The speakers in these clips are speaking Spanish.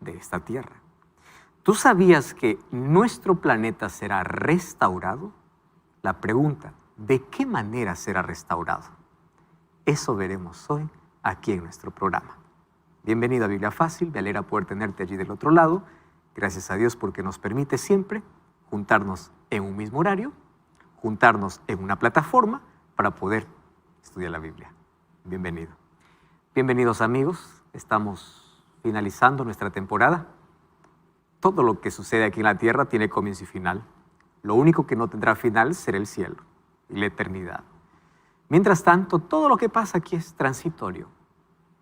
de esta tierra. ¿Tú sabías que nuestro planeta será restaurado? La pregunta, ¿de qué manera será restaurado? Eso veremos hoy aquí en nuestro programa. Bienvenido a Biblia Fácil, me alegra poder tenerte allí del otro lado. Gracias a Dios porque nos permite siempre juntarnos en un mismo horario, juntarnos en una plataforma para poder estudiar la Biblia. Bienvenido. Bienvenidos amigos, estamos finalizando nuestra temporada. Todo lo que sucede aquí en la tierra tiene comienzo y final. Lo único que no tendrá final será el cielo y la eternidad. Mientras tanto, todo lo que pasa aquí es transitorio.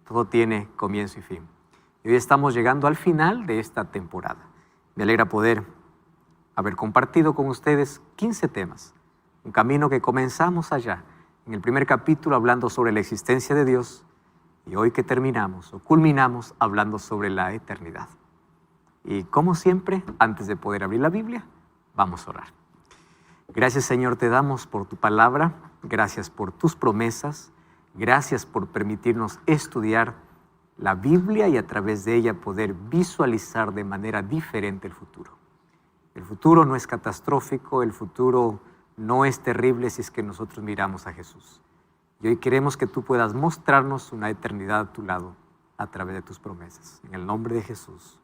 Todo tiene comienzo y fin. Y hoy estamos llegando al final de esta temporada. Me alegra poder haber compartido con ustedes 15 temas. Un camino que comenzamos allá, en el primer capítulo hablando sobre la existencia de Dios, y hoy que terminamos o culminamos hablando sobre la eternidad. Y como siempre, antes de poder abrir la Biblia, vamos a orar. Gracias Señor te damos por tu palabra, gracias por tus promesas, gracias por permitirnos estudiar la Biblia y a través de ella poder visualizar de manera diferente el futuro. El futuro no es catastrófico, el futuro no es terrible si es que nosotros miramos a Jesús. Y hoy queremos que tú puedas mostrarnos una eternidad a tu lado a través de tus promesas. En el nombre de Jesús.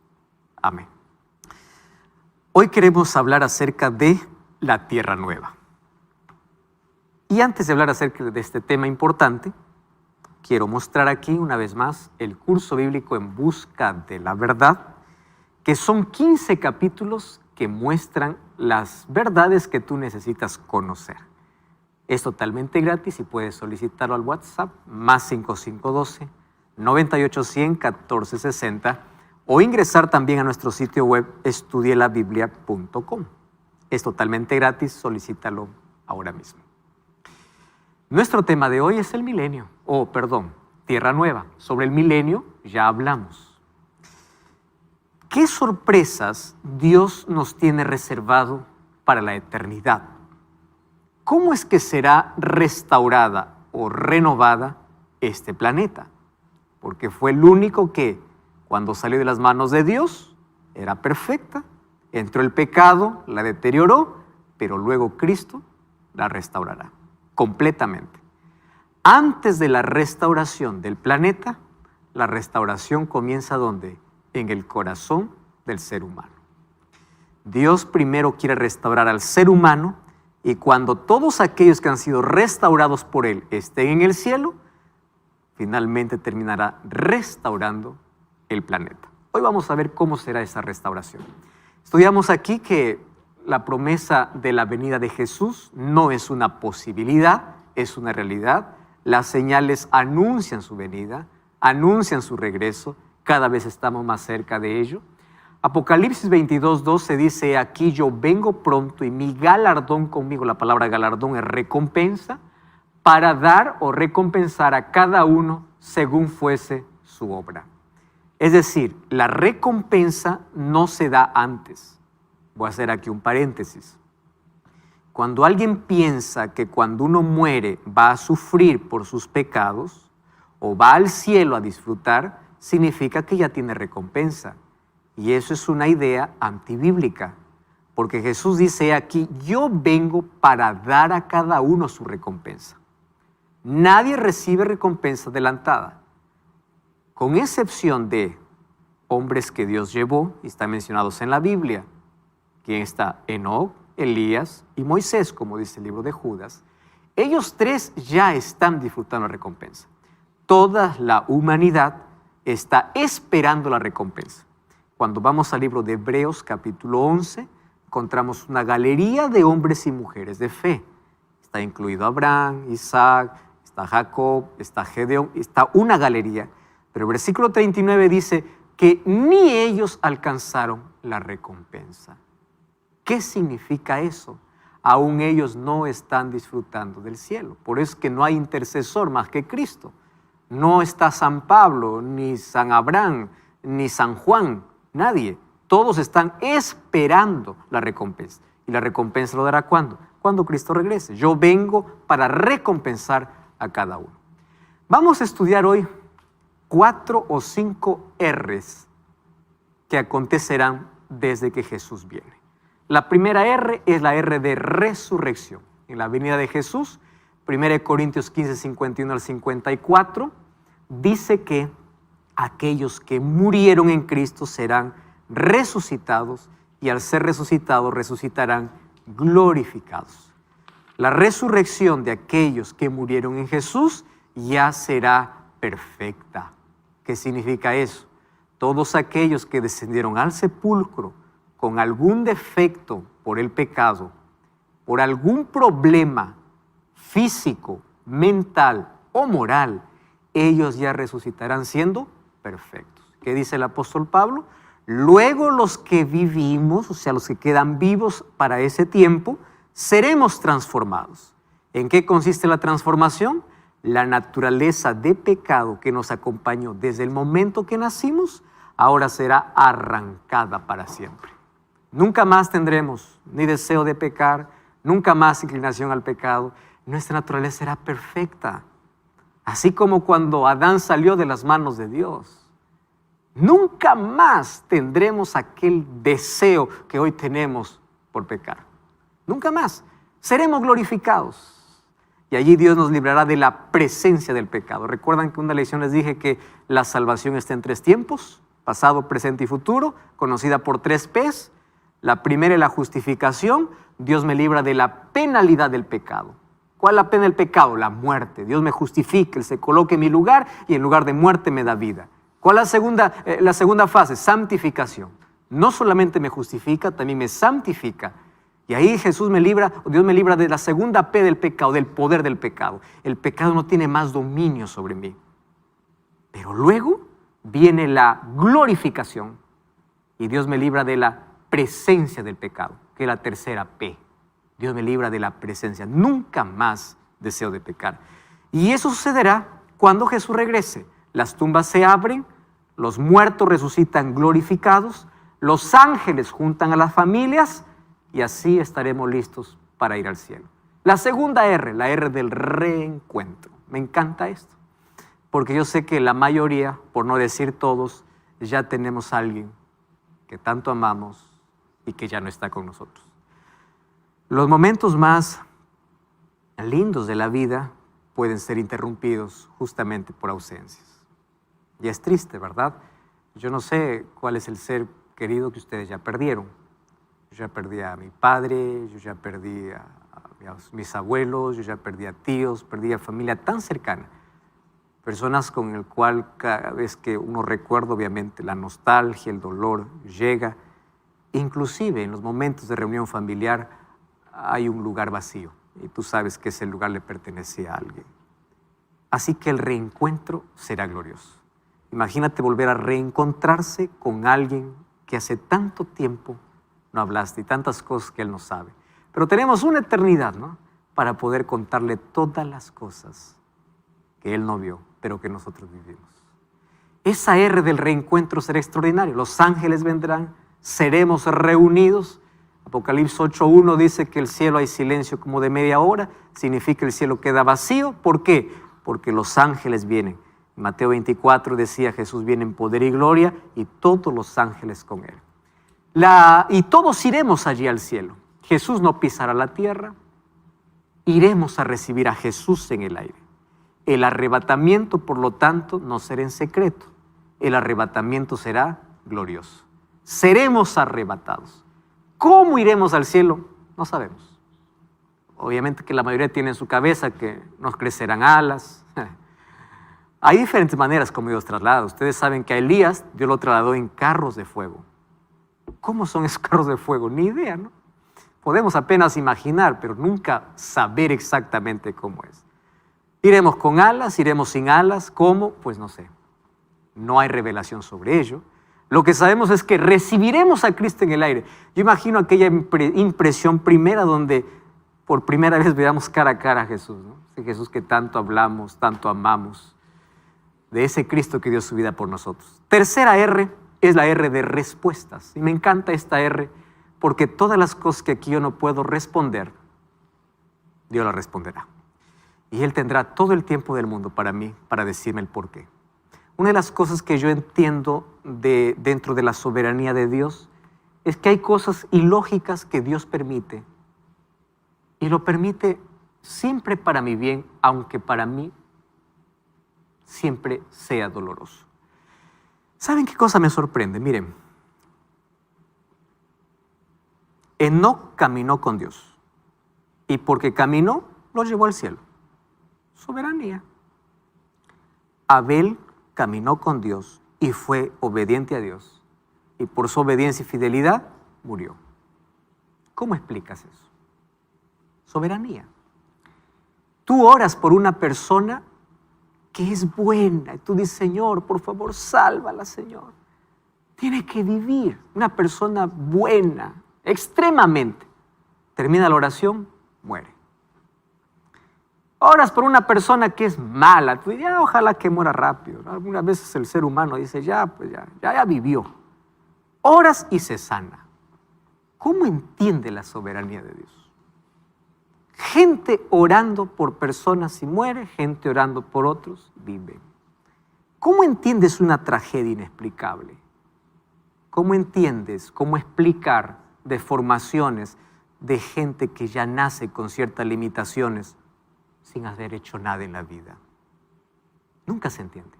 Amén. Hoy queremos hablar acerca de la tierra nueva. Y antes de hablar acerca de este tema importante, quiero mostrar aquí una vez más el curso bíblico En Busca de la Verdad, que son 15 capítulos que muestran las verdades que tú necesitas conocer. Es totalmente gratis y puedes solicitarlo al WhatsApp +5512 9810 1460 o ingresar también a nuestro sitio web estudielabiblia.com. Es totalmente gratis, solicítalo ahora mismo. Nuestro tema de hoy es el milenio, Tierra Nueva. Sobre el milenio ya hablamos. ¿Qué sorpresas Dios nos tiene reservado para la eternidad? ¿Cómo es que será restaurada o renovada este planeta? Porque fue el único que, cuando salió de las manos de Dios, era perfecta. Entró el pecado, la deterioró, pero luego Cristo la restaurará completamente. Antes de la restauración del planeta, la restauración comienza ¿dónde? En el corazón del ser humano. Dios primero quiere restaurar al ser humano y cuando todos aquellos que han sido restaurados por Él estén en el cielo, finalmente terminará restaurando el planeta. Hoy vamos a ver cómo será esa restauración. Estudiamos aquí que la promesa de la venida de Jesús no es una posibilidad, es una realidad. Las señales anuncian su venida, anuncian su regreso, cada vez estamos más cerca de ello. Apocalipsis 22:12 dice, aquí yo vengo pronto y mi galardón conmigo, la palabra galardón es recompensa, para dar o recompensar a cada uno según fuese su obra. Es decir, la recompensa no se da antes. Voy a hacer aquí un paréntesis. Cuando alguien piensa que cuando uno muere va a sufrir por sus pecados o va al cielo a disfrutar, significa que ya tiene recompensa. Y eso es una idea antibíblica, porque Jesús dice aquí, yo vengo para dar a cada uno su recompensa. Nadie recibe recompensa adelantada, con excepción de hombres que Dios llevó, y están mencionados en la Biblia. ¿Quién está? Enoc, Elías y Moisés, como dice el libro de Judas. Ellos tres ya están disfrutando la recompensa. Toda la humanidad está esperando la recompensa. Cuando vamos al libro de Hebreos, capítulo 11, encontramos una galería de hombres y mujeres de fe. Está incluido Abraham, Isaac, está Jacob, está Gedeón, está una galería. Pero el versículo 39 dice que ni ellos alcanzaron la recompensa. ¿Qué significa eso? Aún ellos no están disfrutando del cielo. Por eso es que no hay intercesor más que Cristo. No está San Pablo, ni San Abraham, ni San Juan, nadie. Todos están esperando la recompensa. ¿Y la recompensa lo dará cuándo? Cuando Cristo regrese. Yo vengo para recompensar a cada uno. Vamos a estudiar hoy 4 o 5 R's que acontecerán desde que Jesús viene. La primera R es la R de resurrección. En la venida de Jesús, 1 Corintios 15, 51 al 54, dice que aquellos que murieron en Cristo serán resucitados y al ser resucitados, resucitarán glorificados. La resurrección de aquellos que murieron en Jesús ya será perfecta. ¿Qué significa eso? Todos aquellos que descendieron al sepulcro con algún defecto por el pecado, por algún problema físico, mental o moral, ellos ya resucitarán siendo perfectos. ¿Qué dice el apóstol Pablo? Luego los que vivimos, o sea, los que quedan vivos para ese tiempo, seremos transformados. ¿En qué consiste la transformación? La naturaleza de pecado que nos acompañó desde el momento que nacimos, ahora será arrancada para siempre. Nunca más tendremos ni deseo de pecar, nunca más inclinación al pecado. Nuestra naturaleza será perfecta. Así como cuando Adán salió de las manos de Dios. Nunca más tendremos aquel deseo que hoy tenemos por pecar. Nunca más. Seremos glorificados. Y allí Dios nos librará de la presencia del pecado. ¿Recuerdan que una lección les dije que la salvación está en 3 tiempos? Pasado, presente y futuro, conocida por 3 P's. La primera es la justificación. Dios me libra de la penalidad del pecado. ¿Cuál es la pena del pecado? La muerte. Dios me justifica, Él se coloca en mi lugar y en lugar de muerte me da vida. ¿Cuál es la segunda fase? Santificación. No solamente me justifica, también me santifica. Y ahí Dios me libra de la segunda P del pecado, del poder del pecado. El pecado no tiene más dominio sobre mí. Pero luego viene la glorificación y Dios me libra de la presencia del pecado, que es la tercera P. Dios me libra de la presencia. Nunca más deseo de pecar. Y eso sucederá cuando Jesús regrese. Las tumbas se abren, los muertos resucitan glorificados, los ángeles juntan a las familias y así estaremos listos para ir al cielo. La segunda R, la R del reencuentro. Me encanta esto, porque yo sé que la mayoría, por no decir todos, ya tenemos a alguien que tanto amamos y que ya no está con nosotros. Los momentos más lindos de la vida pueden ser interrumpidos justamente por ausencias. Y es triste, ¿verdad? Yo no sé cuál es el ser querido que ustedes ya perdieron. Yo ya perdí a mi padre, yo ya perdí a mis abuelos, yo ya perdí a tíos, perdí a familia tan cercana. Personas con el cual cada vez que uno recuerda, obviamente, la nostalgia, el dolor llega. Inclusive en los momentos de reunión familiar hay un lugar vacío y tú sabes que ese lugar le pertenece a alguien. Así que el reencuentro será glorioso. Imagínate volver a reencontrarse con alguien que hace tanto tiempo no hablaste y tantas cosas que él no sabe. Pero tenemos una eternidad, ¿no? Para poder contarle todas las cosas que él no vio, pero que nosotros vivimos. Esa R del reencuentro será extraordinario. Los ángeles vendrán, seremos reunidos. Apocalipsis 8:1 dice que el cielo hay silencio como de media hora. Significa que el cielo queda vacío. ¿Por qué? Porque los ángeles vienen. En Mateo 24 decía Jesús viene en poder y gloria y todos los ángeles con él. Y todos iremos allí al cielo. Jesús no pisará la tierra. Iremos a recibir a Jesús en el aire. El arrebatamiento, por lo tanto, no será en secreto. El arrebatamiento será glorioso. Seremos arrebatados. ¿Cómo iremos al cielo? No sabemos. Obviamente que la mayoría tiene en su cabeza que nos crecerán alas. Hay diferentes maneras como Dios traslada. Ustedes saben que a Elías Dios lo trasladó en carros de fuego. ¿Cómo son esos carros de fuego? Ni idea, ¿no? Podemos apenas imaginar, pero nunca saber exactamente cómo es. Iremos con alas, iremos sin alas. ¿Cómo? Pues no sé. No hay revelación sobre ello. Lo que sabemos es que recibiremos a Cristo en el aire. Yo imagino aquella impresión primera donde por primera vez veamos cara a cara a Jesús, ¿no? Ese Jesús que tanto hablamos, tanto amamos, de ese Cristo que dio su vida por nosotros. Tercera R es la R de respuestas. Y me encanta esta R porque todas las cosas que aquí yo no puedo responder, Dios las responderá. Y Él tendrá todo el tiempo del mundo para mí, para decirme el porqué. una de las cosas que yo entiendo dentro de la soberanía de Dios es que hay cosas ilógicas que Dios permite. Y lo permite siempre para mi bien, aunque para mí siempre sea doloroso. ¿Saben qué cosa me sorprende? Miren, Enoc caminó con Dios. Y porque caminó, lo llevó al cielo. Soberanía. Abel caminó con Dios y fue obediente a Dios. Y por su obediencia y fidelidad, murió. ¿Cómo explicas eso? Soberanía. Tú oras por una persona que es buena. Y tú dices, Señor, por favor, sálvala, Señor. Tiene que vivir. Una persona buena, extremadamente. Termina la oración, muere. Oras por una persona que es mala. Tú dices, ojalá que muera rápido. Algunas veces el ser humano dice, ya vivió. Oras y se sana. ¿Cómo entiende la soberanía de Dios? Gente orando por personas y muere, gente orando por otros vive. ¿Cómo entiendes una tragedia inexplicable? ¿Cómo entiendes, cómo explicar deformaciones de gente que ya nace con ciertas limitaciones sin haber hecho nada en la vida? Nunca se entiende.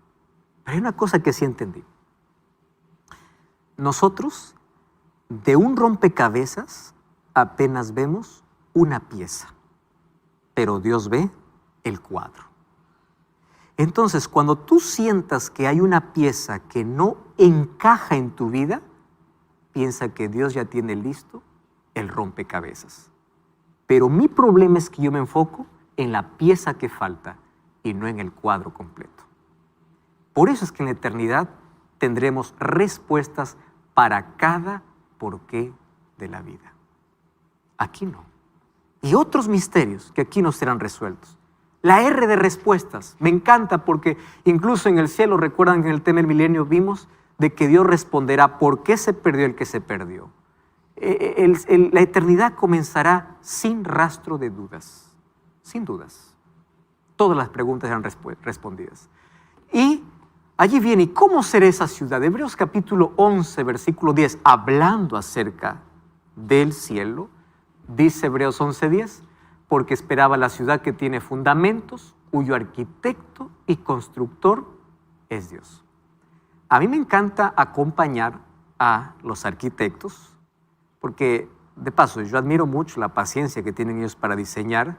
Pero hay una cosa que sí entendí. Nosotros, de un rompecabezas, apenas vemos una pieza. Pero Dios ve el cuadro. Entonces, cuando tú sientas que hay una pieza que no encaja en tu vida, piensa que Dios ya tiene listo el rompecabezas. Pero mi problema es que yo me enfoco en la pieza que falta y no en el cuadro completo. Por eso es que en la eternidad tendremos respuestas para cada porqué de la vida. Aquí no. Y otros misterios que aquí no serán resueltos. La R de respuestas. Me encanta porque incluso en el cielo, recuerdan que en el tema del milenio vimos de que Dios responderá por qué se perdió el que se perdió. La eternidad comenzará sin rastro de dudas. Sin dudas. Todas las preguntas serán respondidas. Y allí viene, ¿y cómo será esa ciudad? Hebreos capítulo 11, versículo 10, hablando acerca del cielo, dice Hebreos 11:10, porque esperaba la ciudad que tiene fundamentos, cuyo arquitecto y constructor es Dios. A mí me encanta acompañar a los arquitectos, porque de paso yo admiro mucho la paciencia que tienen ellos para diseñar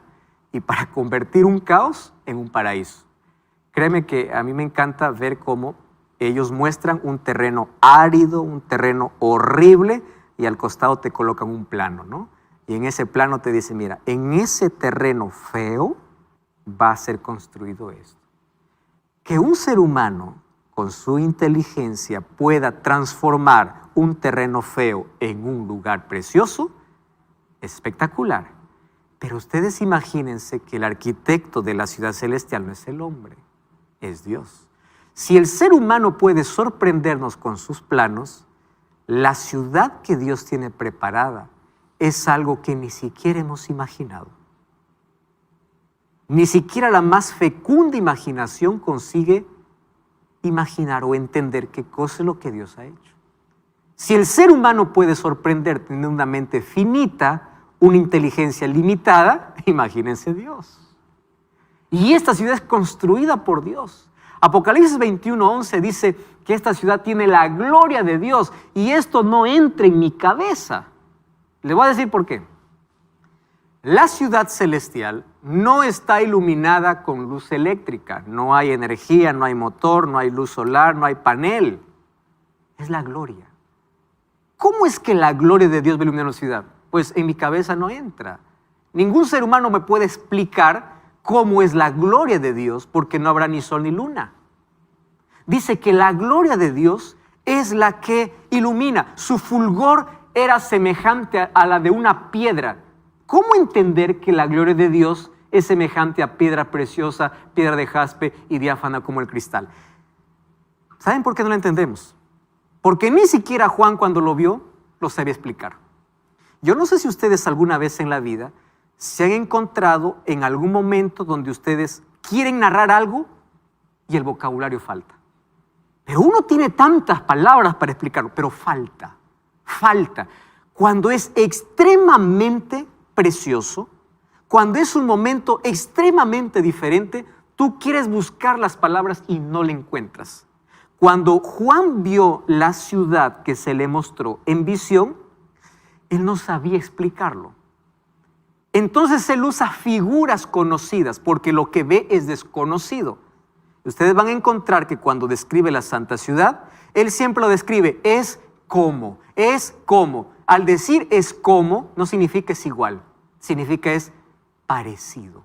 y para convertir un caos en un paraíso. Créeme que a mí me encanta ver cómo ellos muestran un terreno árido, un terreno horrible, y al costado te colocan un plano, ¿no? Y en ese plano te dice, mira, en ese terreno feo va a ser construido esto. Que un ser humano con su inteligencia pueda transformar un terreno feo en un lugar precioso, es espectacular. Pero ustedes imagínense que el arquitecto de la ciudad celestial no es el hombre, es Dios. Si el ser humano puede sorprendernos con sus planos, la ciudad que Dios tiene preparada es algo que ni siquiera hemos imaginado. Ni siquiera la más fecunda imaginación consigue imaginar o entender qué cosa es lo que Dios ha hecho. Si el ser humano puede sorprender teniendo una mente finita, una inteligencia limitada, imagínense Dios. Y esta ciudad es construida por Dios. Apocalipsis 21:11 dice que esta ciudad tiene la gloria de Dios y esto no entra en mi cabeza. Les voy a decir por qué. La ciudad celestial no está iluminada con luz eléctrica. No hay energía, no hay motor, no hay luz solar, no hay panel. Es la gloria. ¿Cómo es que la gloria de Dios va a iluminar la ciudad? Pues en mi cabeza no entra. Ningún ser humano me puede explicar cómo es la gloria de Dios porque no habrá ni sol ni luna. Dice que la gloria de Dios es la que ilumina. Su fulgor era semejante a la de una piedra. ¿Cómo entender que la gloria de Dios es semejante a piedra preciosa, piedra de jaspe y diáfana como el cristal? ¿Saben por qué no lo entendemos? Porque ni siquiera Juan, cuando lo vio, lo sabía explicar. Yo no sé si ustedes alguna vez en la vida se han encontrado en algún momento donde ustedes quieren narrar algo y el vocabulario falta. Pero uno tiene tantas palabras para explicarlo, pero falta. Cuando es extremadamente precioso, cuando es un momento extremadamente diferente, tú quieres buscar las palabras y no le encuentras. Cuando Juan vio la ciudad que se le mostró en visión, él no sabía explicarlo. Entonces él usa figuras conocidas porque lo que ve es desconocido. Ustedes van a encontrar que cuando describe la Santa Ciudad, él siempre lo describe, es como. Al decir es como, no significa es igual, significa es parecido.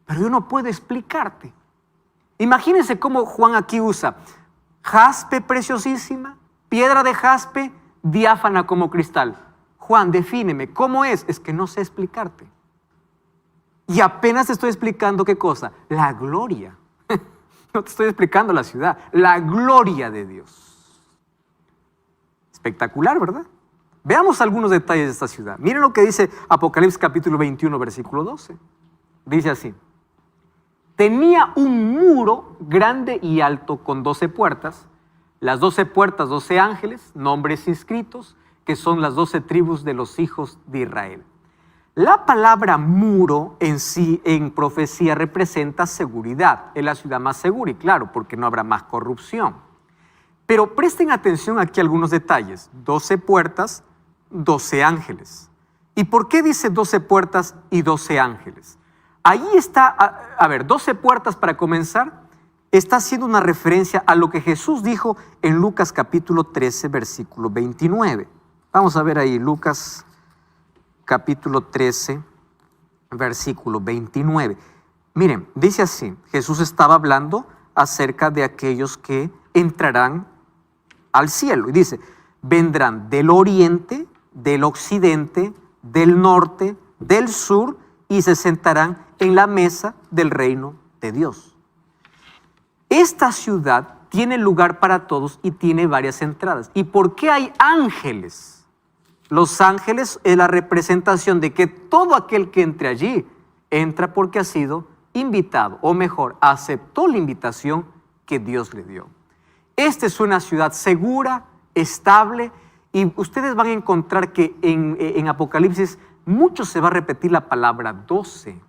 Pero yo no puedo explicarte. Imagínense cómo Juan aquí usa jaspe preciosísima, piedra de jaspe, diáfana como cristal. Juan, defíneme, ¿cómo es? Es que no sé explicarte. Y apenas te estoy explicando ¿qué cosa? La gloria. No te estoy explicando la ciudad, la gloria de Dios. Espectacular, ¿verdad? Veamos algunos detalles de esta ciudad. Miren lo que dice Apocalipsis capítulo 21, versículo 12. Dice así: tenía un muro grande y alto con 12 puertas. Las 12 puertas, 12 ángeles, nombres inscritos, que son las 12 tribus de los hijos de Israel. La palabra muro en sí, en profecía, representa seguridad. Es la ciudad más segura, y claro, porque no habrá más corrupción. Pero presten atención aquí a algunos detalles. 12 puertas, 12 ángeles. ¿Y por qué dice 12 puertas y 12 ángeles? Ahí está, 12 puertas para comenzar, está haciendo una referencia a lo que Jesús dijo en Lucas capítulo 13, versículo 29. Vamos a ver ahí, Lucas capítulo 13, versículo 29. Miren, dice así, Jesús estaba hablando acerca de aquellos que entrarán al cielo. Y dice, vendrán del oriente, del occidente, del norte, del sur, y se sentarán en la mesa del reino de Dios. Esta ciudad tiene lugar para todos y tiene varias entradas. ¿Y por qué hay ángeles? Los ángeles es la representación de que todo aquel que entre allí entra porque ha sido invitado, o mejor, aceptó la invitación que Dios le dio. Esta es una ciudad segura, estable, y ustedes van a encontrar que en Apocalipsis mucho se va a repetir la palabra 12.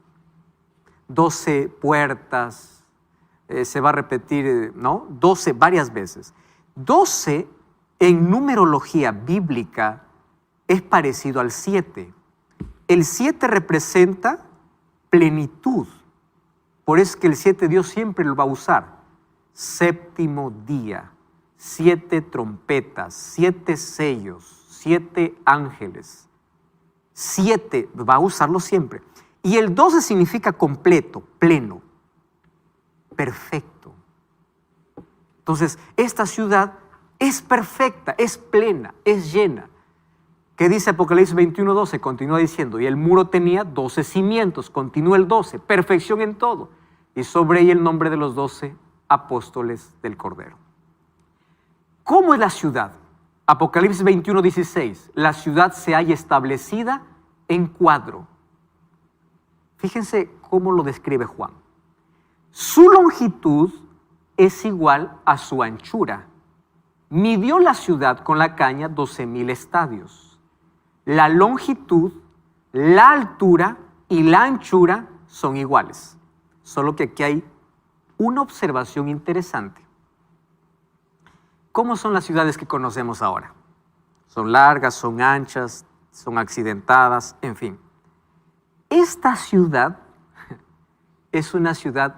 12 puertas, se va a repetir, ¿no? 12 varias veces. 12 en numerología bíblica es parecido al 7. El 7 representa plenitud. Por eso es que el 7 Dios siempre lo va a usar. Séptimo día, 7 trompetas, 7 sellos, 7 ángeles. 7 va a usarlo siempre. Y el 12 significa completo, pleno, perfecto. Entonces, esta ciudad es perfecta, es plena, es llena. ¿Qué dice Apocalipsis 21:12? Continúa diciendo, y el muro tenía 12 cimientos, continúa el 12, perfección en todo, y sobre ella el nombre de los 12 apóstoles del Cordero. ¿Cómo es la ciudad? Apocalipsis 21:16, la ciudad se halla establecida en cuadro. Fíjense cómo lo describe Juan. Su longitud es igual a su anchura. Midió la ciudad con la caña 12,000 estadios. La longitud, la altura y la anchura son iguales. Solo que aquí hay una observación interesante. ¿Cómo son las ciudades que conocemos ahora? Son largas, son anchas, son accidentadas, en fin. Esta ciudad es una ciudad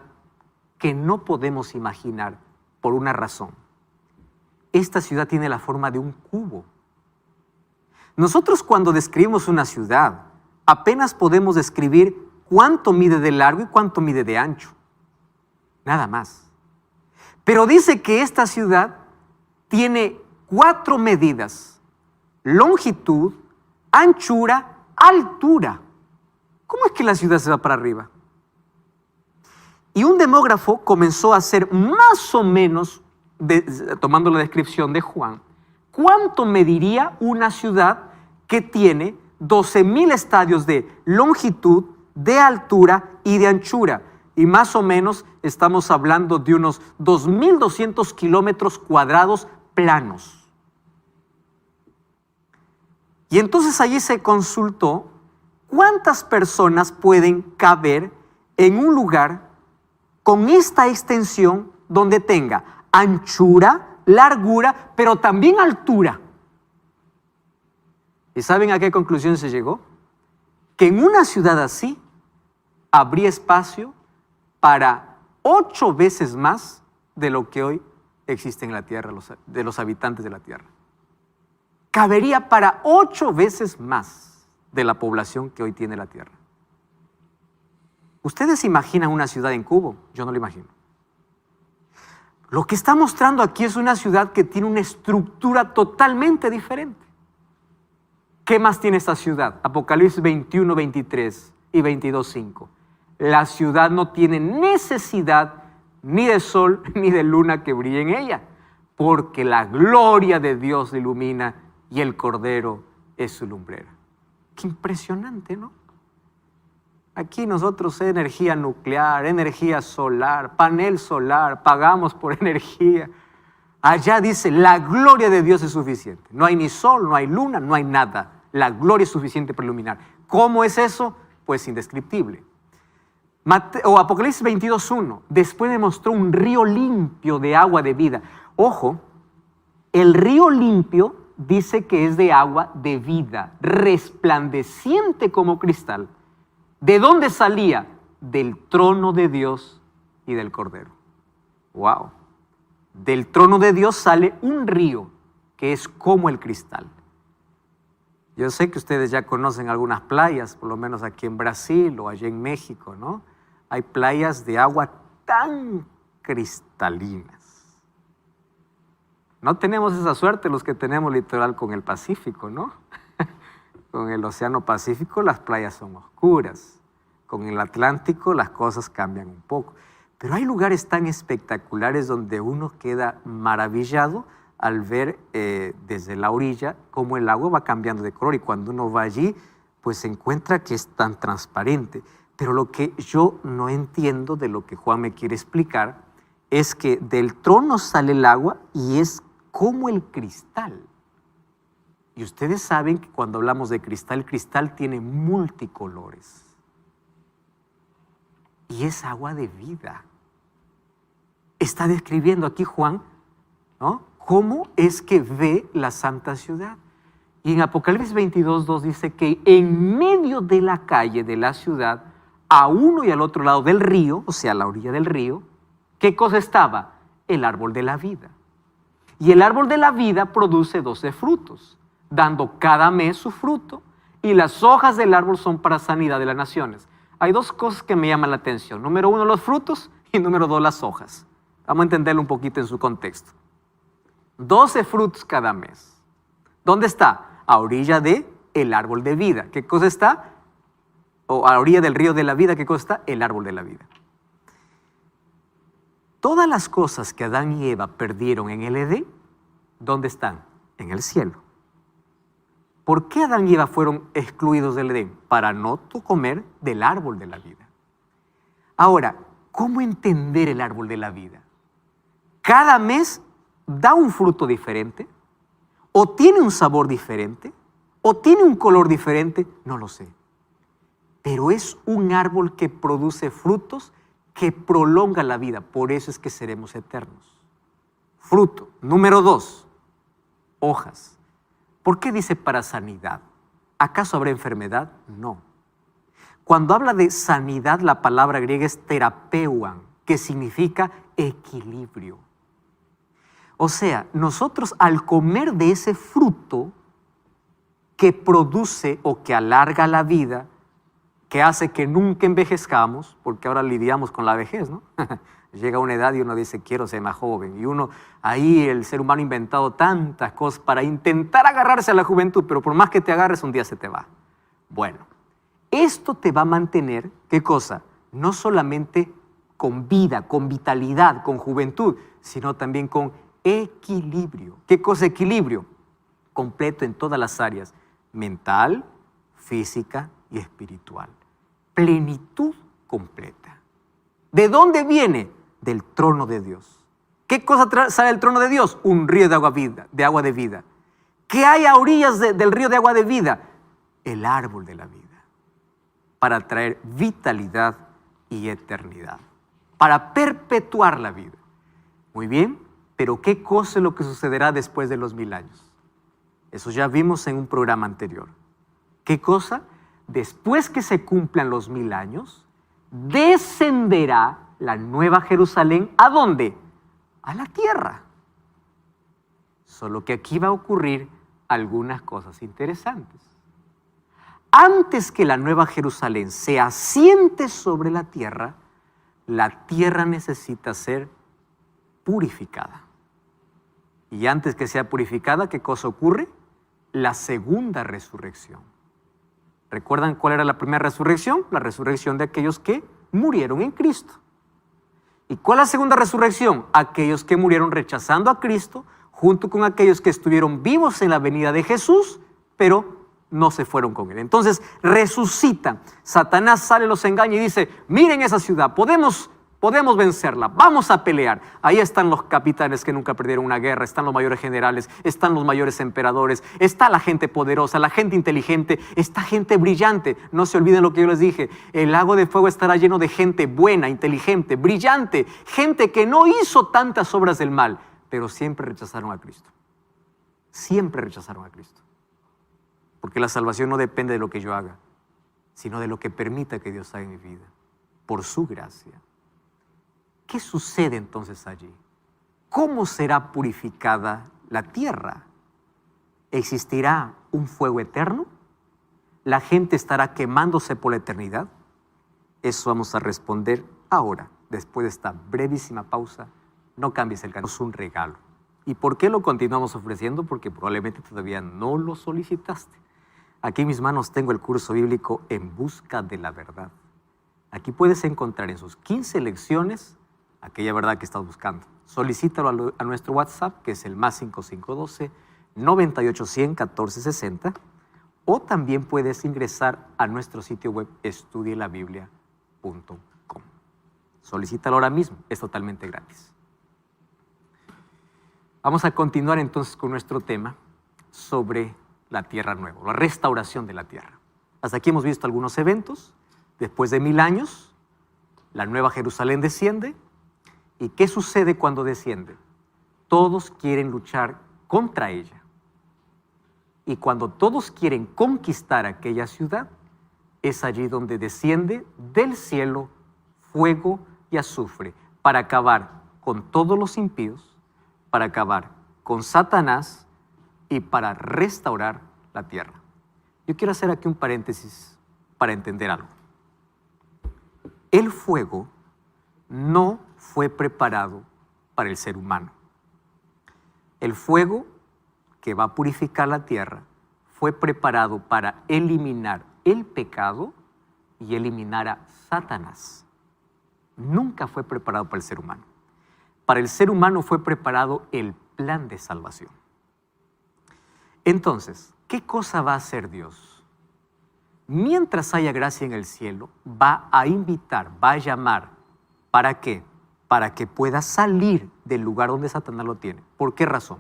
que no podemos imaginar por una razón. Esta ciudad tiene la forma de un cubo. Nosotros cuando describimos una ciudad, apenas podemos describir cuánto mide de largo y cuánto mide de ancho. Nada más. Pero dice que esta ciudad tiene 4 medidas: longitud, anchura, altura. ¿Cómo es que la ciudad se va para arriba? Y un demógrafo comenzó a hacer más o menos, tomando la descripción de Juan, ¿cuánto mediría una ciudad que tiene 12,000 estadios de longitud, de altura y de anchura? y más o menos estamos hablando de unos 2.200 kilómetros cuadrados planos. Y entonces allí se consultó cuántas personas pueden caber en un lugar con esta extensión donde tenga anchura, largura, pero también altura. ¿Y saben a qué conclusión se llegó? Que en una ciudad así habría espacio para 8 veces más de lo que hoy existe en la Tierra, de los habitantes de la Tierra. Cabería para 8 veces más de la población que hoy tiene la Tierra. ¿Ustedes imaginan una ciudad en cubo? Yo no lo imagino. Lo que está mostrando aquí es una ciudad que tiene una estructura totalmente diferente. ¿Qué más tiene esta ciudad? Apocalipsis 21, 23 y 22, 5. La ciudad no tiene necesidad ni de sol ni de luna que brille en ella, porque la gloria de Dios la ilumina y el Cordero es su lumbrera. Qué impresionante, ¿no? Aquí nosotros energía nuclear, energía solar, panel solar, pagamos por energía. Allá dice, la gloria de Dios es suficiente. No hay ni sol, no hay luna, no hay nada. La gloria es suficiente para iluminar. ¿Cómo es eso? Pues indescriptible. Apocalipsis 22:1, después me mostró un río limpio de agua de vida. Ojo, el río limpio dice que es de agua de vida, resplandeciente como cristal. ¿De dónde salía? Del trono de Dios y del Cordero. ¡Wow! Del trono de Dios sale un río que es como el cristal. Yo sé que ustedes ya conocen algunas playas, por lo menos aquí en Brasil o allá en México, ¿no? Hay playas de agua tan cristalinas. No tenemos esa suerte los que tenemos litoral con el Pacífico, ¿no? Con el Océano Pacífico las playas son oscuras. Con el Atlántico las cosas cambian un poco. Pero hay lugares tan espectaculares donde uno queda maravillado al ver desde la orilla cómo el agua va cambiando de color. Y cuando uno va allí, pues se encuentra que es tan transparente. Pero lo que yo no entiendo de lo que Juan me quiere explicar es que del trono sale el agua y es como el cristal. Y ustedes saben que cuando hablamos de cristal, el cristal tiene multicolores. Y es agua de vida. Está describiendo aquí Juan, ¿no?, cómo es que ve la santa ciudad. Y en Apocalipsis 22:2 dice que en medio de la calle de la ciudad, a uno y al otro lado del río, o sea, a la orilla del río, ¿qué cosa estaba? El árbol de la vida. Y el árbol de la vida produce 12 frutos, dando cada mes su fruto, y las hojas del árbol son para sanidad de las naciones. Hay 2 cosas que me llaman la atención. Número 1, los frutos, y número 2, las hojas. Vamos a entenderlo un poquito en su contexto. 12 frutos cada mes. ¿Dónde está? A orilla de el árbol de vida. ¿Qué cosa está? O a orilla del río de la vida, ¿qué cosa está? El árbol de la vida. Todas las cosas que Adán y Eva perdieron en el Edén, ¿dónde están? En el cielo. ¿Por qué Adán y Eva fueron excluidos del Edén? Para no comer del árbol de la vida. Ahora, ¿cómo entender el árbol de la vida? Cada mes da un fruto diferente, o tiene un sabor diferente, o tiene un color diferente, no lo sé. Pero es un árbol que produce frutos que prolonga la vida, por eso es que seremos eternos. Fruto. Número 2, hojas. ¿Por qué dice para sanidad? ¿Acaso habrá enfermedad? No. Cuando habla de sanidad, la palabra griega es terapeuan, que significa equilibrio. O sea, nosotros al comer de ese fruto que produce o que alarga la vida, que hace que nunca envejezcamos, porque ahora lidiamos con la vejez, ¿no? Llega una edad y uno dice, quiero ser más joven. Y uno, ahí el ser humano ha inventado tantas cosas para intentar agarrarse a la juventud, pero por más que te agarres, un día se te va. Bueno, esto te va a mantener, ¿qué cosa? No solamente con vida, con vitalidad, con juventud, sino también con equilibrio. ¿Qué cosa equilibrio? Completo en todas las áreas, mental, física y espiritual. Plenitud completa. ¿De dónde viene? Del trono de Dios. ¿Qué cosa sale del trono de Dios? Un río de agua de vida. ¿Qué hay a orillas del río de agua de vida? El árbol de la vida. Para traer vitalidad y eternidad. Para perpetuar la vida. Muy bien, pero ¿qué cosa es lo que sucederá después de los 1000 años? Eso ya vimos en un programa anterior. ¿Qué cosa? Después que se cumplan los 1000 años, descenderá la nueva Jerusalén. ¿A dónde? A la tierra. Solo que aquí va a ocurrir algunas cosas interesantes. Antes que la nueva Jerusalén se asiente sobre la tierra necesita ser purificada. Y antes que sea purificada, ¿qué cosa ocurre? La segunda resurrección. ¿Recuerdan cuál era la primera resurrección? La resurrección de aquellos que murieron en Cristo. ¿Y cuál es la segunda resurrección? Aquellos que murieron rechazando a Cristo, junto con aquellos que estuvieron vivos en la venida de Jesús, pero no se fueron con él. Entonces resucitan. Satanás sale, los engaña y dice, miren esa ciudad, podemos vencerla, vamos a pelear. Ahí están los capitanes que nunca perdieron una guerra, están los mayores generales, están los mayores emperadores, está la gente poderosa, la gente inteligente, está gente brillante. No se olviden lo que yo les dije, el lago de fuego estará lleno de gente buena, inteligente, brillante, gente que no hizo tantas obras del mal, pero siempre rechazaron a Cristo. Siempre rechazaron a Cristo. Porque la salvación no depende de lo que yo haga, sino de lo que permita que Dios haga en mi vida, por su gracia. ¿Qué sucede entonces allí? ¿Cómo será purificada la tierra? ¿Existirá un fuego eterno? ¿La gente estará quemándose por la eternidad? Eso vamos a responder ahora, después de esta brevísima pausa. No cambies el canal, es un regalo. ¿Y por qué lo continuamos ofreciendo? Porque probablemente todavía no lo solicitaste. Aquí en mis manos tengo el curso bíblico En Busca de la Verdad. Aquí puedes encontrar en sus 15 lecciones aquella verdad que estás buscando. Solicítalo a nuestro WhatsApp, que es el +5512 9810 1460, o también puedes ingresar a nuestro sitio web estudielabiblia.com. Solicítalo ahora mismo, es totalmente gratis. Vamos a continuar entonces con nuestro tema sobre la tierra nueva, la restauración de la tierra. Hasta aquí hemos visto algunos eventos. Después de 1000 años, la nueva Jerusalén desciende. ¿Y qué sucede cuando desciende? Todos quieren luchar contra ella. Y cuando todos quieren conquistar aquella ciudad, es allí donde desciende del cielo fuego y azufre para acabar con todos los impíos, para acabar con Satanás y para restaurar la tierra. Yo quiero hacer aquí un paréntesis para entender algo. El fuego no fue preparado para el ser humano. El fuego que va a purificar la tierra fue preparado para eliminar el pecado y eliminar a Satanás. Nunca fue preparado para el ser humano. Para el ser humano fue preparado el plan de salvación. Entonces, ¿qué cosa va a hacer Dios? Mientras haya gracia en el cielo, va a invitar, va a llamar. ¿Para qué? Para que pueda salir del lugar donde Satanás lo tiene. ¿Por qué razón?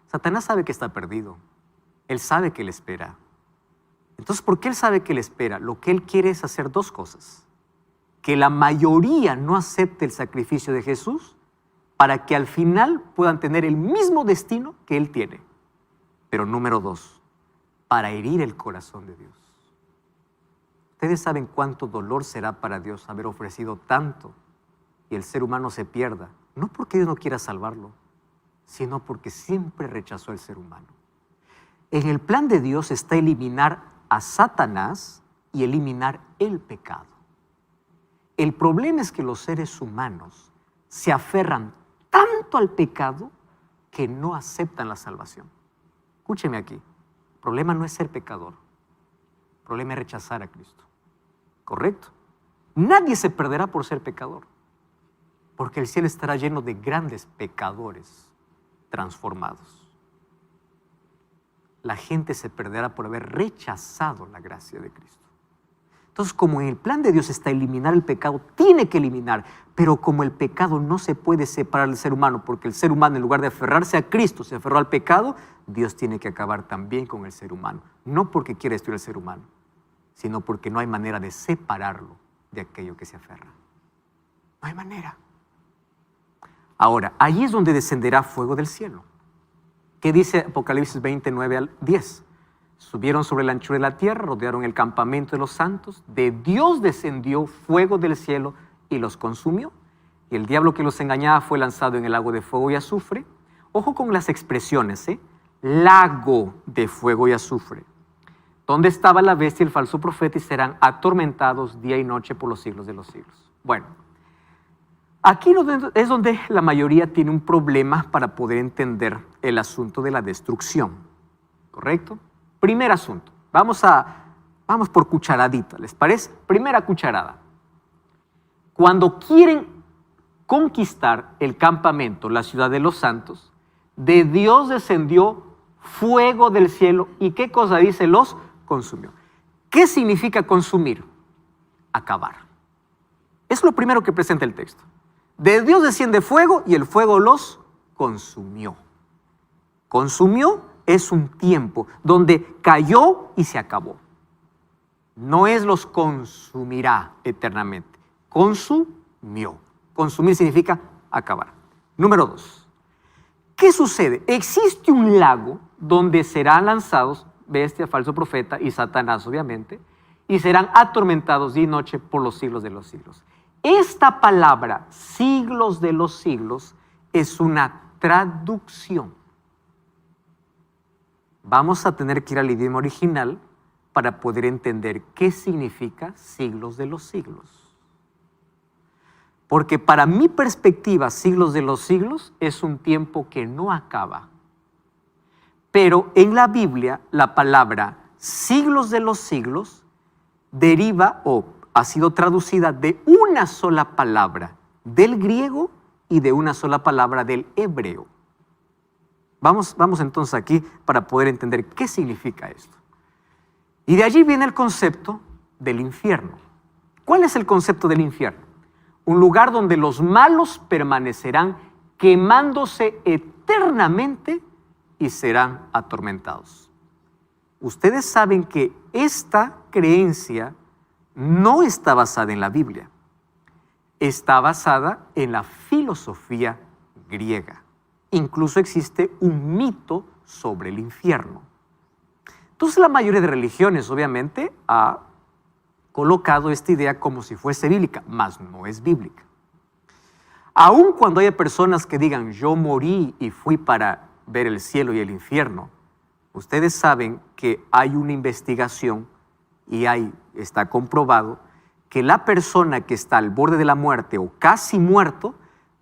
Satanás sabe que está perdido. Él sabe que le espera. Entonces, ¿por qué él sabe que le espera? Lo que él quiere es hacer dos cosas. Que la mayoría no acepte el sacrificio de Jesús para que al final puedan tener el mismo destino que él tiene. Pero número 2, para herir el corazón de Dios. Ustedes saben cuánto dolor será para Dios haber ofrecido tanto y el ser humano se pierda, no porque Dios no quiera salvarlo, sino porque siempre rechazó al ser humano. En el plan de Dios está eliminar a Satanás y eliminar el pecado. El problema es que los seres humanos se aferran tanto al pecado que no aceptan la salvación. Escúcheme aquí, el problema no es ser pecador, el problema es rechazar a Cristo. ¿Correcto? Nadie se perderá por ser pecador, porque el cielo estará lleno de grandes pecadores transformados. La gente se perderá por haber rechazado la gracia de Cristo. Entonces, como en el plan de Dios está eliminar el pecado, tiene que eliminar. Pero como el pecado no se puede separar del ser humano, porque el ser humano en lugar de aferrarse a Cristo se aferró al pecado, Dios tiene que acabar también con el ser humano. No porque quiere destruir al ser humano, sino porque no hay manera de separarlo de aquello que se aferra. No hay manera. Ahora, ahí es donde descenderá fuego del cielo. ¿Qué dice Apocalipsis 29 al 10? Subieron sobre la anchura de la tierra, rodearon el campamento de los santos. De Dios descendió fuego del cielo y los consumió. Y el diablo que los engañaba fue lanzado en el lago de fuego y azufre. Ojo con las expresiones, lago de fuego y azufre. Donde estaba la bestia y el falso profeta y serán atormentados día y noche por los siglos de los siglos. Bueno, aquí es donde la mayoría tiene un problema para poder entender el asunto de la destrucción. ¿Correcto? Primer asunto. Vamos por cucharadita, ¿les parece? Primera cucharada. Cuando quieren conquistar el campamento, la ciudad de los santos, de Dios descendió fuego del cielo. ¿Y qué cosa dice? Los consumió. ¿Qué significa consumir? Acabar. Es lo primero que presenta el texto. De Dios desciende fuego y el fuego los consumió. Consumió es un tiempo donde cayó y se acabó. No es los consumirá eternamente. Consumió. Consumir significa acabar. Número 2. ¿Qué sucede? Existe un lago donde serán lanzados bestia, falso profeta y Satanás, obviamente, y serán atormentados día y noche por los siglos de los siglos. Esta palabra, siglos de los siglos, es una traducción. Vamos a tener que ir al idioma original para poder entender qué significa siglos de los siglos. Porque para mi perspectiva, siglos de los siglos es un tiempo que no acaba. Pero en la Biblia, la palabra siglos de los siglos deriva o ha sido traducida de una sola palabra del griego y de una sola palabra del hebreo. Vamos entonces aquí para poder entender qué significa esto. Y de allí viene el concepto del infierno. ¿Cuál es el concepto del infierno? Un lugar donde los malos permanecerán quemándose eternamente y serán atormentados. Ustedes saben que esta creencia no está basada en la Biblia. Está basada en la filosofía griega. Incluso existe un mito sobre el infierno. Entonces la mayoría de religiones obviamente ha colocado esta idea como si fuese bíblica, mas no es bíblica. Aun cuando haya personas que digan yo morí y fui para ver el cielo y el infierno, ustedes saben que hay una investigación y está comprobado que la persona que está al borde de la muerte o casi muerto,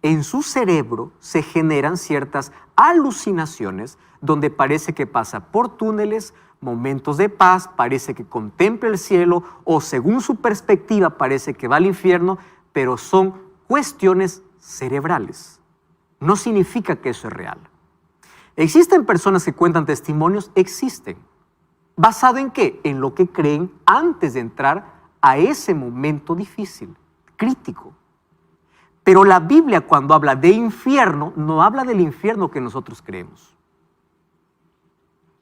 en su cerebro se generan ciertas alucinaciones donde parece que pasa por túneles, momentos de paz, parece que contempla el cielo o según su perspectiva parece que va al infierno, pero son cuestiones cerebrales. No significa que eso es real. ¿Existen personas que cuentan testimonios? Existen. ¿Basado en qué? En lo que creen antes de entrar a ese momento difícil, crítico. Pero la Biblia cuando habla de infierno, no habla del infierno que nosotros creemos.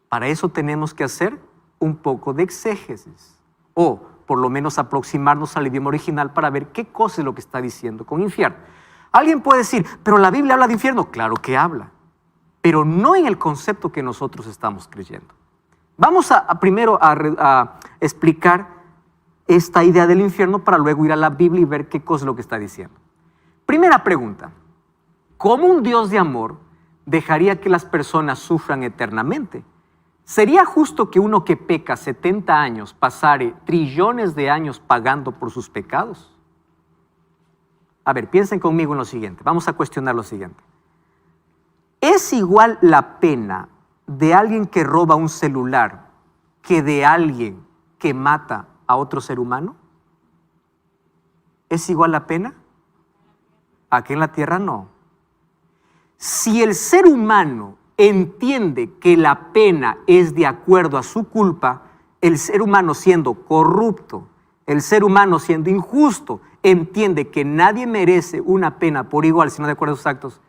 Para eso tenemos que hacer un poco de exégesis o por lo menos aproximarnos al idioma original para ver qué cosa es lo que está diciendo con infierno. Alguien puede decir, pero la Biblia habla de infierno. Claro que habla, pero no en el concepto que nosotros estamos creyendo. Vamos primero a explicar esta idea del infierno para luego ir a la Biblia y ver qué cosa es lo que está diciendo. Primera pregunta, ¿cómo un Dios de amor dejaría que las personas sufran eternamente? ¿Sería justo que uno que peca 70 años pasare trillones de años pagando por sus pecados? A ver, piensen conmigo en lo siguiente, vamos a cuestionar lo siguiente. ¿Es igual la pena de alguien que roba un celular que de alguien que mata a otro ser humano? ¿Es igual la pena? Aquí en la tierra no. Si el ser humano entiende que la pena es de acuerdo a su culpa, el ser humano siendo corrupto, el ser humano, siendo injusto, entiende que nadie merece una pena por igual, sino de acuerdo a sus actos,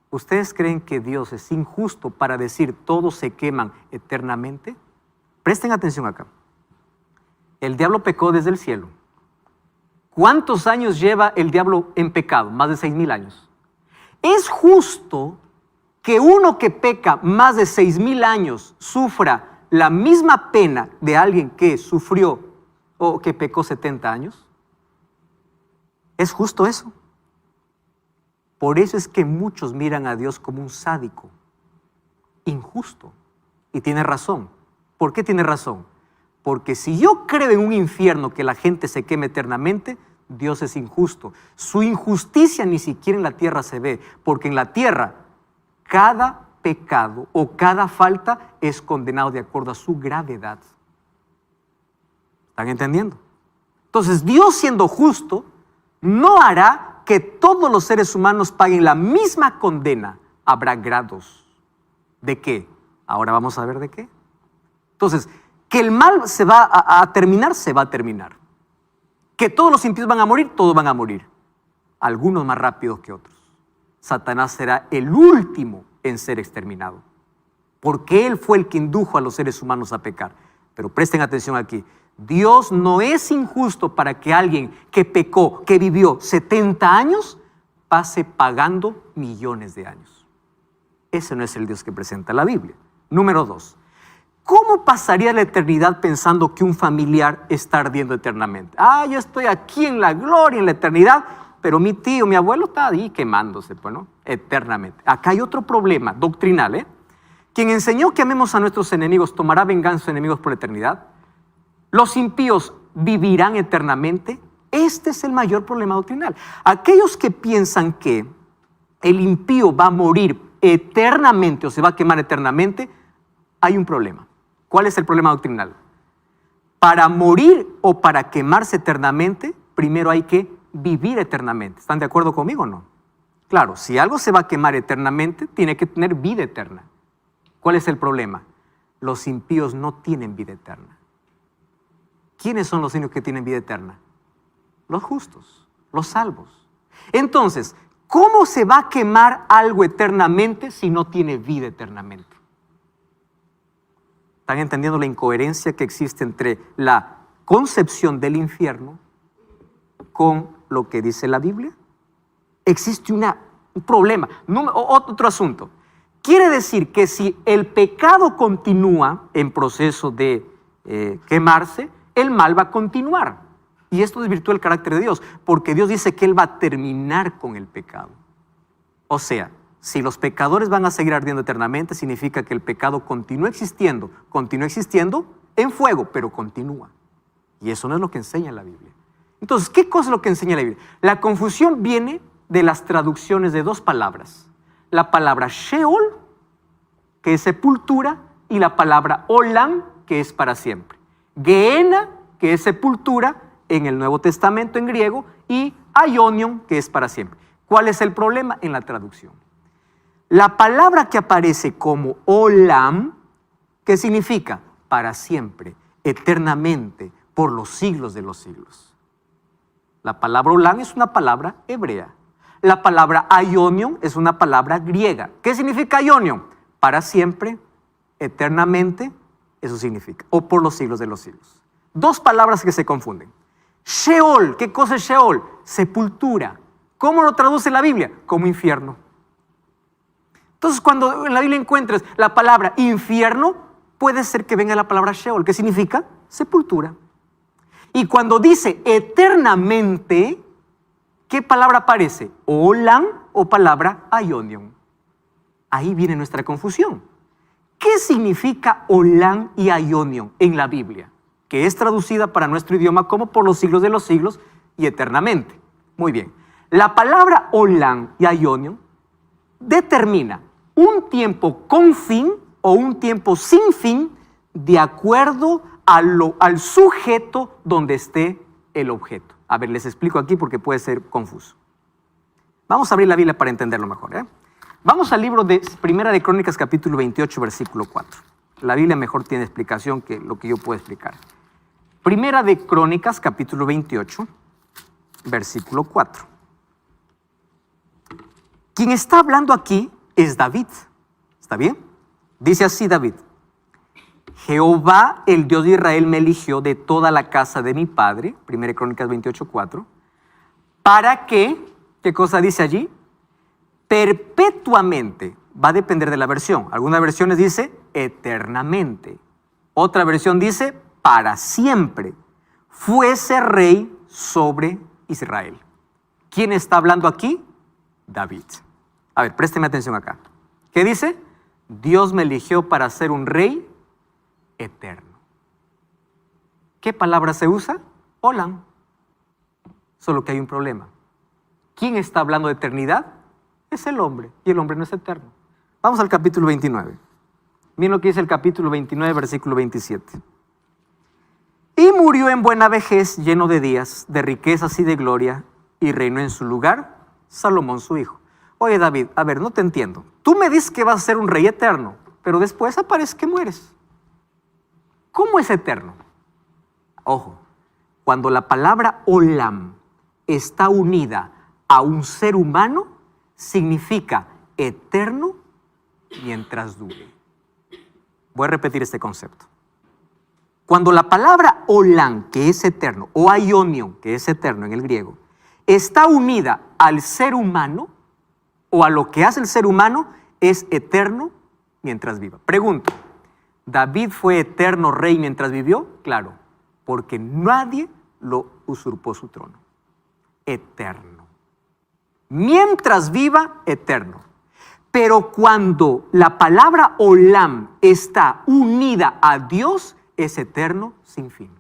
¿ustedes creen que Dios es injusto para decir todos se queman eternamente? Presten atención acá. El diablo pecó desde el cielo. ¿Cuántos años lleva el diablo en pecado? Más de 6,000 años. ¿Es justo que uno que peca más de 6,000 años sufra la misma pena de alguien que sufrió o que pecó 70 años? ¿Es justo eso? Por eso es que muchos miran a Dios como un sádico, injusto. Y tiene razón. ¿Por qué tiene razón? Porque si yo creo en un infierno que la gente se queme eternamente, Dios es injusto. Su injusticia ni siquiera en la tierra se ve, porque en la tierra cada pecado o cada falta es condenado de acuerdo a su gravedad. ¿Están entendiendo? Entonces, Dios, siendo justo, no hará que todos los seres humanos paguen la misma condena. Habrá grados. ¿De qué? Ahora vamos a ver de qué. Entonces, que el mal se va a terminar, se va a terminar. Que todos los impíos van a morir, todos van a morir. Algunos más rápidos que otros. Satanás será el último en ser exterminado, porque él fue el que indujo a los seres humanos a pecar. Pero presten atención aquí. Dios no es injusto para que alguien que pecó, que vivió 70 años, pase pagando millones de años. Ese no es el Dios que presenta la Biblia. Número 2. ¿Cómo pasaría la eternidad pensando que un familiar está ardiendo eternamente? Yo estoy aquí en la gloria, en la eternidad, pero mi tío, mi abuelo está ahí quemándose, pues, ¿no? Eternamente. Acá hay otro problema doctrinal, Quien enseñó que amemos a nuestros enemigos tomará venganza de sus enemigos por la eternidad. Los impíos vivirán eternamente. Este es el mayor problema doctrinal. Aquellos que piensan que el impío va a morir eternamente o se va a quemar eternamente, hay un problema. ¿Cuál es el problema doctrinal? Para morir o para quemarse eternamente, primero hay que vivir eternamente. ¿Están de acuerdo conmigo o no? Claro, si algo se va a quemar eternamente, tiene que tener vida eterna. ¿Cuál es el problema? Los impíos no tienen vida eterna. ¿Quiénes son los únicos que tienen vida eterna? Los justos, los salvos. Entonces, ¿cómo se va a quemar algo eternamente si no tiene vida eternamente? ¿Están entendiendo la incoherencia que existe entre la concepción del infierno con lo que dice la Biblia? Existe un problema. Otro asunto. Quiere decir que si el pecado continúa en proceso de quemarse, el mal va a continuar. Y esto desvirtúa el carácter de Dios, porque Dios dice que Él va a terminar con el pecado. O sea, si los pecadores van a seguir ardiendo eternamente, significa que el pecado continúa existiendo en fuego, pero continúa. Y eso no es lo que enseña la Biblia. Entonces, ¿qué cosa es lo que enseña la Biblia? La confusión viene de las traducciones de dos palabras. La palabra Sheol, que es sepultura, y la palabra Olam, que es para siempre. Gehenna, que es sepultura en el Nuevo Testamento en griego, y Aionion, que es para siempre. ¿Cuál es el problema? En la traducción. La palabra que aparece como Olam, ¿qué significa? Para siempre, eternamente, por los siglos de los siglos. La palabra Olam es una palabra hebrea. La palabra Aionion es una palabra griega. ¿Qué significa Aionion? Para siempre, eternamente, eso significa. O por los siglos de los siglos. Dos palabras que se confunden. Sheol, ¿qué cosa es Sheol? Sepultura. ¿Cómo lo traduce la Biblia? Como infierno. Entonces, cuando en la Biblia encuentres la palabra infierno, puede ser que venga la palabra Sheol, que significa sepultura. Y cuando dice eternamente, ¿qué palabra aparece? Olam o palabra Aionion. Ahí viene nuestra confusión. ¿Qué significa Olam y Aionion en la Biblia? Que es traducida para nuestro idioma como por los siglos de los siglos y eternamente. Muy bien. La palabra Olam y Aionion determina un tiempo con fin o un tiempo sin fin de acuerdo al sujeto donde esté el objeto. A ver, les explico aquí porque puede ser confuso. Vamos a abrir la Biblia para entenderlo mejor. Vamos al libro de Primera de Crónicas, capítulo 28, versículo 4. La Biblia mejor tiene explicación que lo que yo puedo explicar. Primera de Crónicas, capítulo 28, versículo 4. Quien está hablando aquí es David. ¿Está bien? Dice así David: Jehová, el Dios de Israel, me eligió de toda la casa de mi padre, Primera de Crónicas 28, 4, para que, ¿qué cosa dice allí? Perpetuamente. Va a depender de la versión. Algunas versiones dice eternamente. Otra versión dice para siempre. Fuese rey sobre Israel. ¿Quién está hablando aquí? David. A ver, présteme atención acá. ¿Qué dice? Dios me eligió para ser un rey eterno. ¿Qué palabra se usa? Olam. Solo que hay un problema. ¿Quién está hablando de eternidad? Es el hombre, y el hombre no es eterno. Vamos al capítulo 29. Miren lo que dice el capítulo 29, versículo 27. Y murió en buena vejez, lleno de días, de riquezas y de gloria, y reinó en su lugar Salomón su hijo. Oye David, a ver, no te entiendo. Tú me dices que vas a ser un rey eterno, pero después aparece que mueres. ¿Cómo es eterno? Ojo, cuando la palabra olam está unida a un ser humano, significa eterno mientras dure. Voy a repetir este concepto. Cuando la palabra olam, que es eterno, o aionion, que es eterno en el griego, está unida al ser humano o a lo que hace el ser humano, es eterno mientras viva. Pregunto, ¿David fue eterno rey mientras vivió? Claro, porque nadie lo usurpó su trono. Eterno. Mientras viva, eterno. Pero cuando la palabra olam está unida a Dios, es eterno sin fin.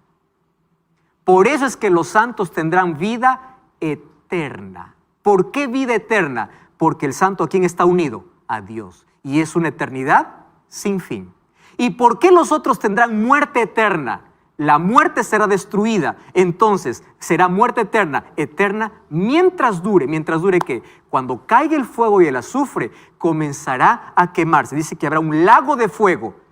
Por eso es que los santos tendrán vida eterna. ¿Por qué vida eterna? Porque el santo, ¿a quién está unido? A Dios. Y es una eternidad sin fin. ¿Y por qué los otros tendrán muerte eterna? La muerte será destruida, entonces será muerte eterna, eterna mientras dure. ¿Mientras dure qué? Cuando caiga el fuego y el azufre, comenzará a quemarse. Dice que habrá un lago de fuego.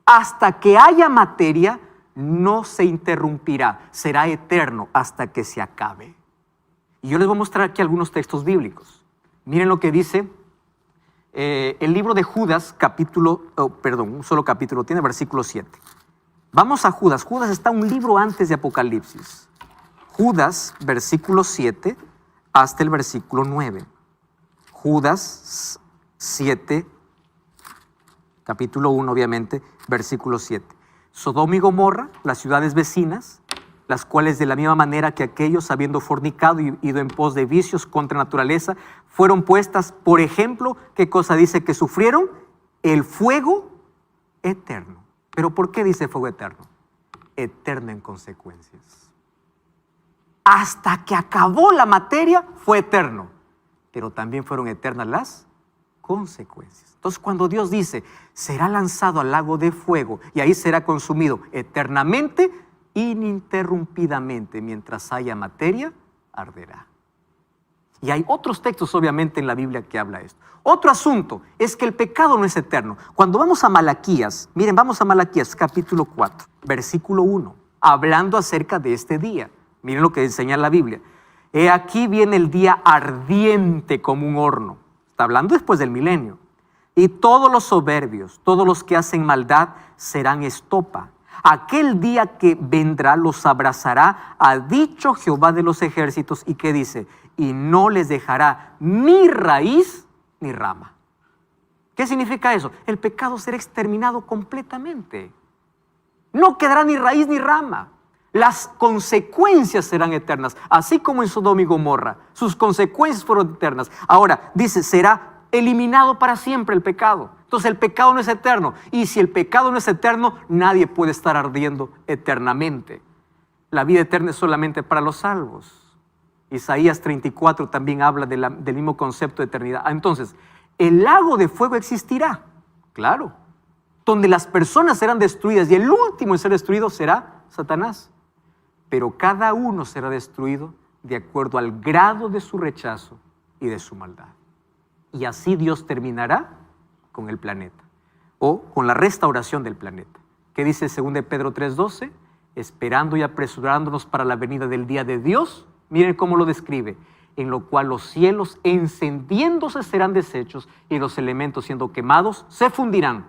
Hasta que haya materia, no se interrumpirá. Será eterno hasta que se acabe. Y yo les voy a mostrar aquí algunos textos bíblicos. Miren lo que dice el libro de Judas, un solo capítulo tiene, versículo 7. Vamos a Judas. Judas está un libro antes de Apocalipsis. Judas, versículo 7 hasta el versículo 9. Judas 7, capítulo 1, obviamente, versículo 7. Sodoma y Gomorra, las ciudades vecinas, las cuales de la misma manera que aquellos, habiendo fornicado y ido en pos de vicios contra naturaleza, fueron puestas, por ejemplo, ¿qué cosa dice que sufrieron? El fuego eterno. ¿Pero por qué dice fuego eterno? Eterno en consecuencias. Hasta que acabó la materia fue eterno, pero también fueron eternas las consecuencias. Entonces cuando Dios dice, será lanzado al lago de fuego y ahí será consumido eternamente, ininterrumpidamente, mientras haya materia, arderá. Y hay otros textos obviamente en la Biblia que habla esto. Otro asunto es que el pecado no es eterno. Cuando vamos a Malaquías, miren, vamos a Malaquías capítulo 4, versículo 1, hablando acerca de este día. Miren lo que enseña la Biblia. He aquí viene el día ardiente como un horno. Está hablando después del milenio. Y todos los soberbios, todos los que hacen maldad serán estopa. Aquel día que vendrá los abrazará, ha dicho Jehová de los ejércitos. ¿Y qué dice? Y no les dejará ni raíz ni rama. ¿Qué significa eso? El pecado será exterminado completamente. No quedará ni raíz ni rama. Las consecuencias serán eternas, así como en Sodoma y Gomorra. Sus consecuencias fueron eternas. Ahora, dice, será eliminado para siempre el pecado. Entonces el pecado no es eterno. Y si el pecado no es eterno, nadie puede estar ardiendo eternamente. La vida eterna es solamente para los salvos. Isaías 34 también habla del mismo concepto de eternidad. Entonces, el lago de fuego existirá, claro, donde las personas serán destruidas y el último en ser destruido será Satanás. Pero cada uno será destruido de acuerdo al grado de su rechazo y de su maldad. Y así Dios terminará con el planeta o con la restauración del planeta. ¿Qué dice 2 Pedro 3:12? esperando y apresurándonos para la venida del día de Dios. Miren cómo lo describe: en lo cual los cielos encendiéndose serán deshechos y los elementos siendo quemados se fundirán.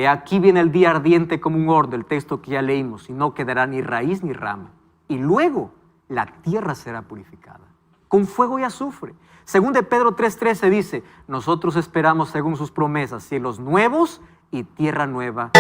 Aquí viene el día ardiente como un horno, el texto que ya leímos, y no quedará ni raíz ni rama. Y luego la tierra será purificada con fuego y azufre. Según de Pedro 3:13 dice: nosotros esperamos según sus promesas cielos nuevos y tierra nueva